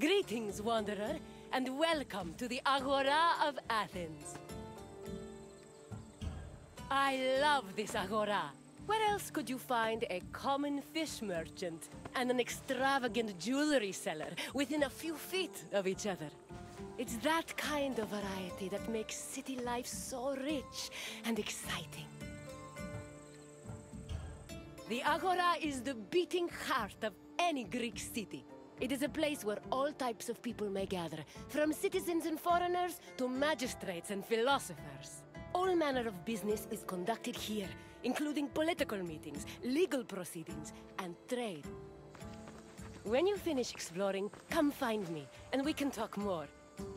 Greetings, wanderer, and welcome to the Agora of Athens. I love this Agora. Where else could you find a common fish merchant and an extravagant jewelry seller within a few feet of each other? It's that kind of variety that makes city life so rich and exciting. The Agora is the beating heart of any Greek city. It is a place where all types of people may gather, from citizens and foreigners to magistrates and philosophers. All manner of business is conducted here, including political meetings, legal proceedings, and trade. When you finish exploring, come find me, and we can talk more.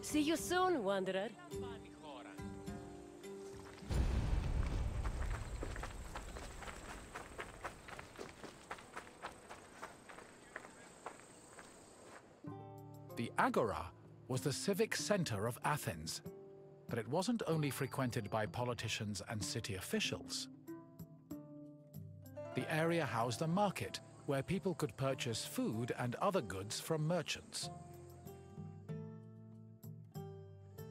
See you soon, wanderer. The Agora was the civic center of Athens, but it wasn't only frequented by politicians and city officials. The area housed a market where people could purchase food and other goods from merchants.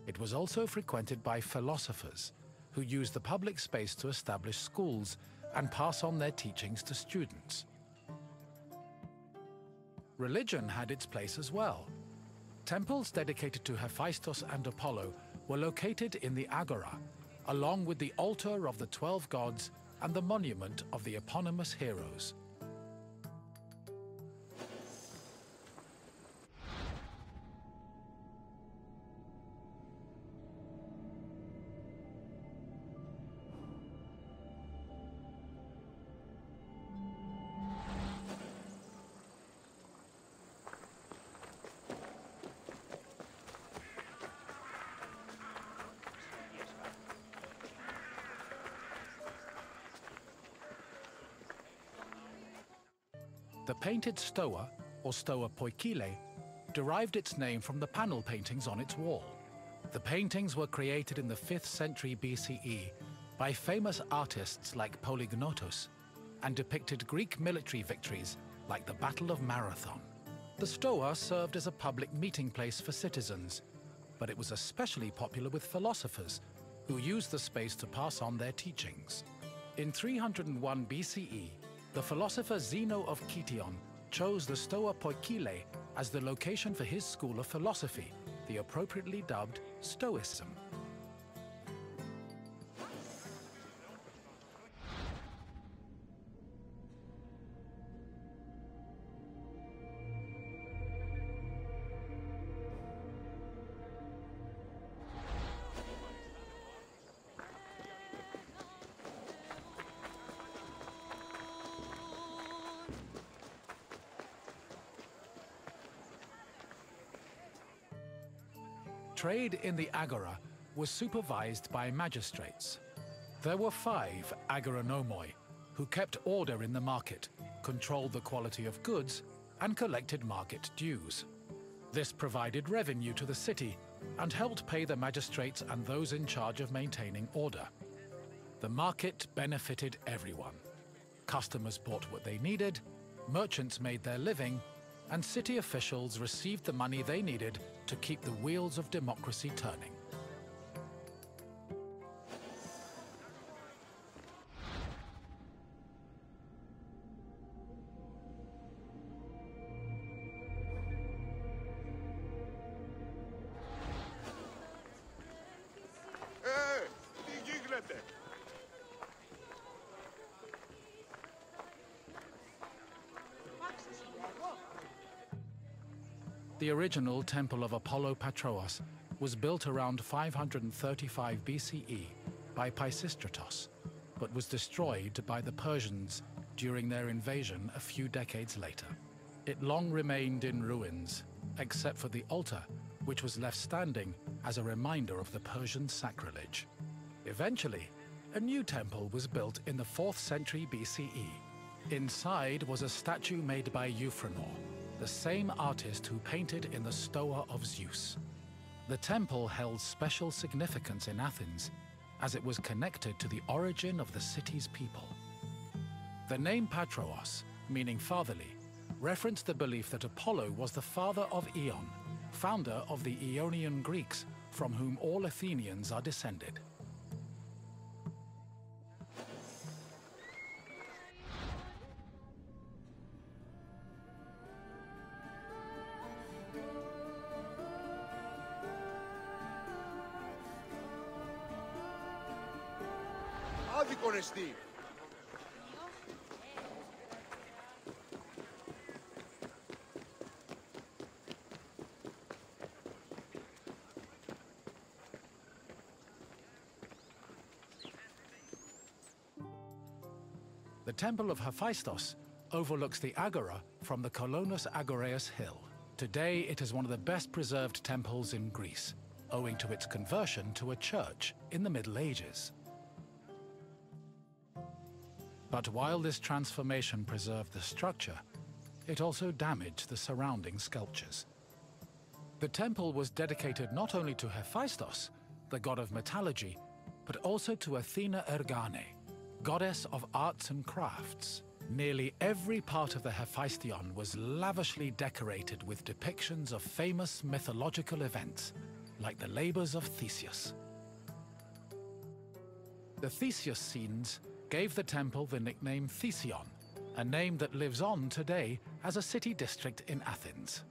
It was also frequented by philosophers, who used the public space to establish schools and pass on their teachings to students. Religion had its place as well. Temples dedicated to Hephaestus and Apollo were located in the Agora, along with the altar of the 12 gods and the monument of the eponymous heroes. The Painted Stoah, or Stoa Poikile, derived its name from the panel paintings on its wall. The paintings were created in the 5th century BCE by famous artists like Polygnotus and depicted Greek military victories like the Battle of Marathon. The Stoa served as a public meeting place for citizens, but it was especially popular with philosophers who used the space to pass on their teachings. In 301 BCE, the philosopher Zeno of Kition chose the Stoa Poikile as the location for his school of philosophy, the appropriately dubbed Stoicism. Trade in the Agora was supervised by magistrates. There were 5 agoranomoi, who kept order in the market, controlled the quality of goods, and collected market dues. This provided revenue to the city and helped pay the magistrates and those in charge of maintaining order. The market benefited everyone. Customers bought what they needed, merchants made their living, and city officials received the money they needed to keep the wheels of democracy turning. The original Temple of Apollo Patros was built around 535 BCE by Pisistratos, but was destroyed by the Persians during their invasion a few decades later. It long remained in ruins, except for the altar, which was left standing as a reminder of the Persian sacrilege. Eventually, a new temple was built in the 4th century BCE. Inside was a statue made by Euphranor, the same artist who painted in the Stoa of Zeus. The temple held special significance in Athens, as it was connected to the origin of the city's people. The name Patros, meaning fatherly, referenced the belief that Apollo was the father of Aeon, founder of the Ionian Greeks, from whom all Athenians are descended. The Temple of Hephaestus overlooks the Agora from the Colonus Agoreus hill. Today it is one of the best preserved temples in Greece, owing to its conversion to a church in the Middle Ages. But while this transformation preserved the structure, it also damaged the surrounding sculptures. The temple was dedicated not only to Hephaestus, the god of metallurgy, but also to Athena Ergane, goddess of arts and crafts. Nearly every part of the Hephaestion was lavishly decorated with depictions of famous mythological events, like the labors of Theseus. The Theseus scenes gave the temple the nickname Thesion, a name that lives on today as a city district in Athens.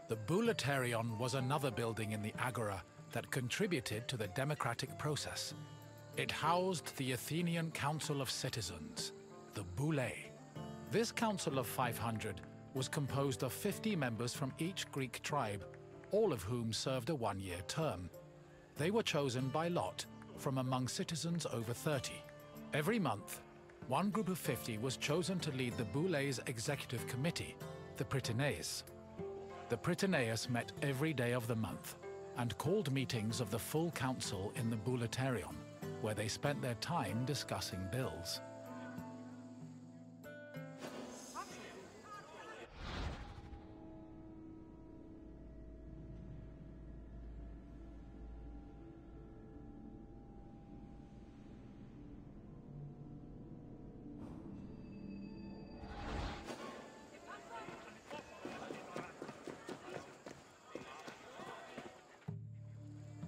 The Bouleuterion was another building in the Agora that contributed to the democratic process. It housed the Athenian Council of Citizens, the Boulé. This council of 500 was composed of 50 members from each Greek tribe, all of whom served a one-year term. They were chosen by lot from among citizens over 30. Every month, one group of 50 was chosen to lead the Boulé's executive committee, the Prytaneis. The Prytaneis met every day of the month and called meetings of the full council in the Bouleuterion, where they spent their time discussing bills.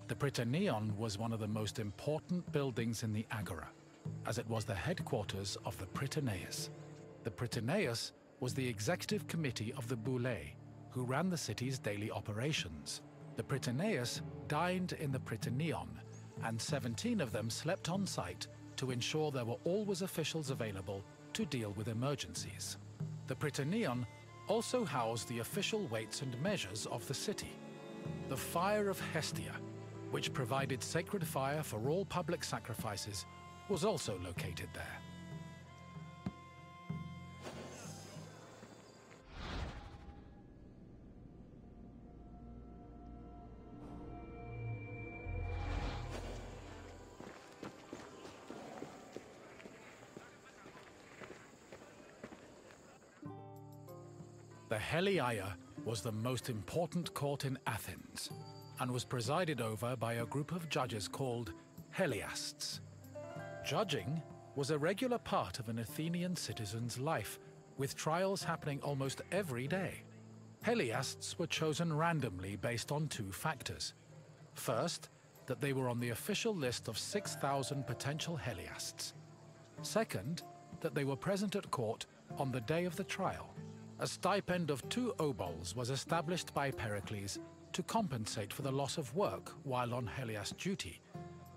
The Prytaneon was one of the most important buildings in the Agora, as it was the headquarters of the Prytaneis. The Prytaneis was the executive committee of the Boulé, who ran the city's daily operations. The Prytaneis dined in the Prytaneon, and 17 of them slept on site to ensure there were always officials available to deal with emergencies. The Prytaneon also housed the official weights and measures of the city. The Fire of Hestia, which provided sacred fire for all public sacrifices, was also located there. The Heliaia was the most important court in Athens, and was presided over by a group of judges called Heliasts. Judging was a regular part of an Athenian citizen's life, with trials happening almost every day. Heliasts were chosen randomly based on two factors. First, that they were on the official list of 6,000 potential Heliasts. Second, that they were present at court on the day of the trial. A stipend of 2 obols was established by Pericles to compensate for the loss of work while on Heliast duty,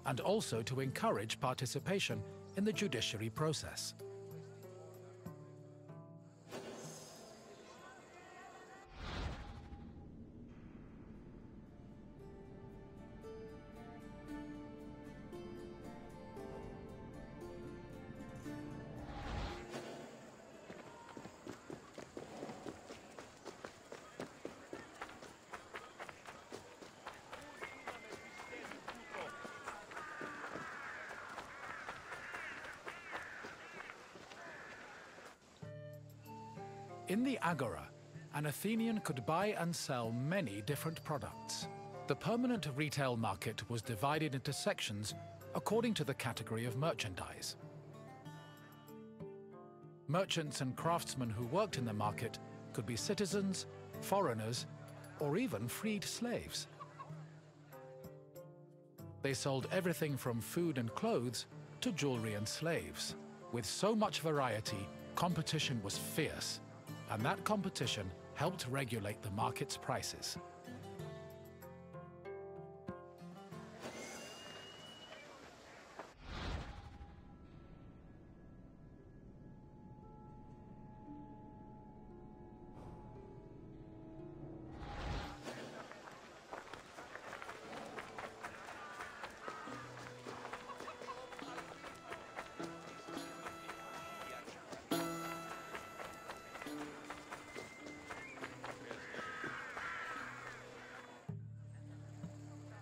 and also to encourage participation in the judiciary process. In the Agora, an Athenian could buy and sell many different products. The permanent retail market was divided into sections according to the category of merchandise. Merchants and craftsmen who worked in the market could be citizens, foreigners, or even freed slaves. They sold everything from food and clothes to jewelry and slaves. With so much variety, competition was fierce, and that competition helped regulate the market's prices.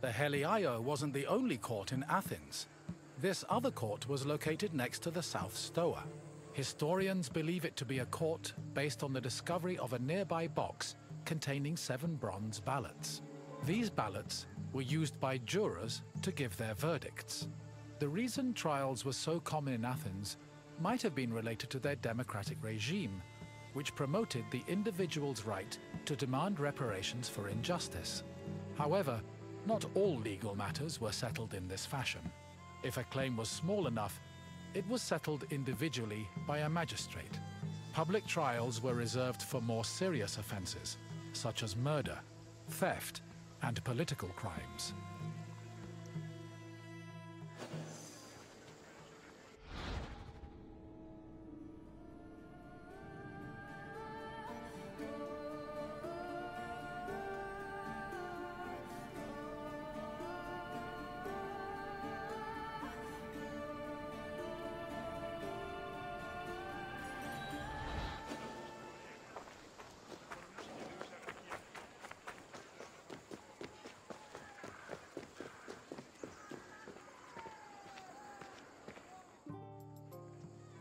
The Heliaio wasn't the only court in Athens. This other court was located next to the South Stoa. Historians believe it to be a court based on the discovery of a nearby box containing 7 bronze ballots. These ballots were used by jurors to give their verdicts. The reason trials were so common in Athens might have been related to their democratic regime, which promoted the individual's right to demand reparations for injustice. However, not all legal matters were settled in this fashion. If a claim was small enough, it was settled individually by a magistrate. Public trials were reserved for more serious offenses, such as murder, theft, and political crimes.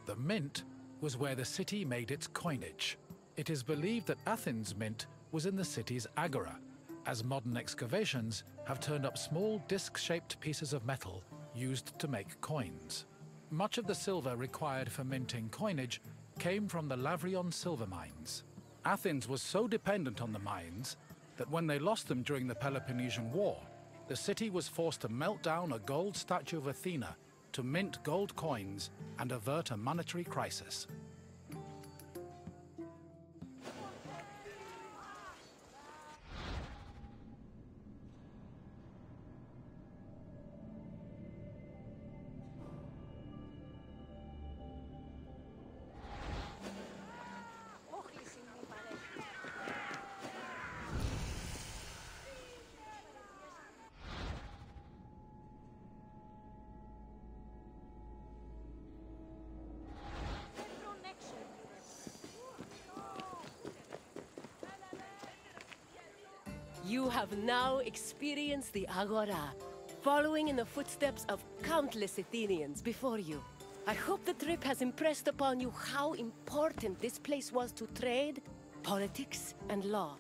The mint was where the city made its coinage. It is believed that Athens' mint was in the city's Agora, as modern excavations have turned up small disc-shaped pieces of metal used to make coins. Much of the silver required for minting coinage came from the Lavrion silver mines. Athens was so dependent on the mines that when they lost them during the Peloponnesian War, the city was forced to melt down a gold statue of Athena to mint gold coins and avert a monetary crisis. You have now experienced the Agora, following in the footsteps of countless Athenians before you. I hope the trip has impressed upon you how important this place was to trade, politics, and law.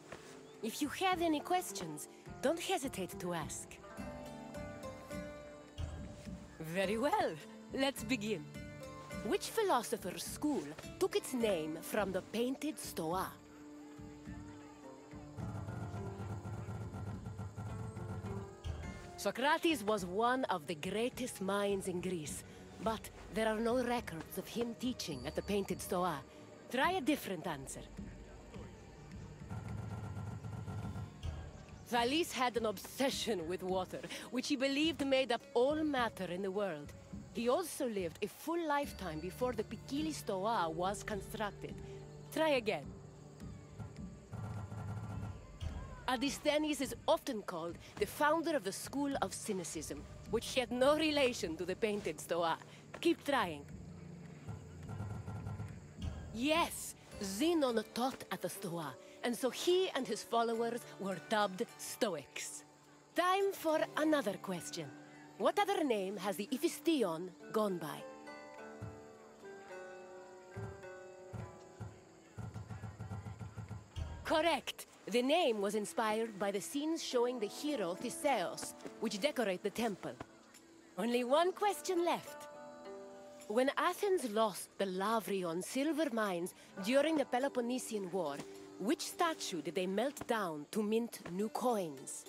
If you have any questions, don't hesitate to ask. Very well, let's begin. Which philosopher's school took its name from the Painted Stoah? Socrates was one of the greatest minds in Greece, but there are no records of him teaching at the Painted Stoah. Try a different answer. Thales had an obsession with water, which he believed made up all matter in the world. He also lived a full lifetime before the Painted Stoah was constructed. Try again. Aristhenes is often called the founder of the school of cynicism, which had no relation to the Painted Stoah. Keep trying. Yes, Zenon taught at the Stoa, and so he and his followers were dubbed Stoics. Time for another question. What other name has the Hephaestus gone by? Correct. The name was inspired by the scenes showing the hero Theseus, which decorate the temple. Only one question left. When Athens lost the Lavrion silver mines during the Peloponnesian War, which statue did they melt down to mint new coins?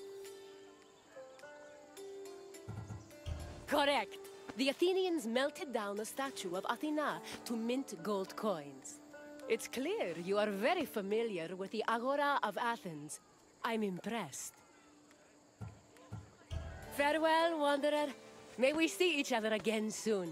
Correct. The Athenians melted down a statue of Athena to mint gold coins. It's clear you are very familiar with the Agora of Athens. I'm impressed. Farewell, wanderer. May we see each other again soon.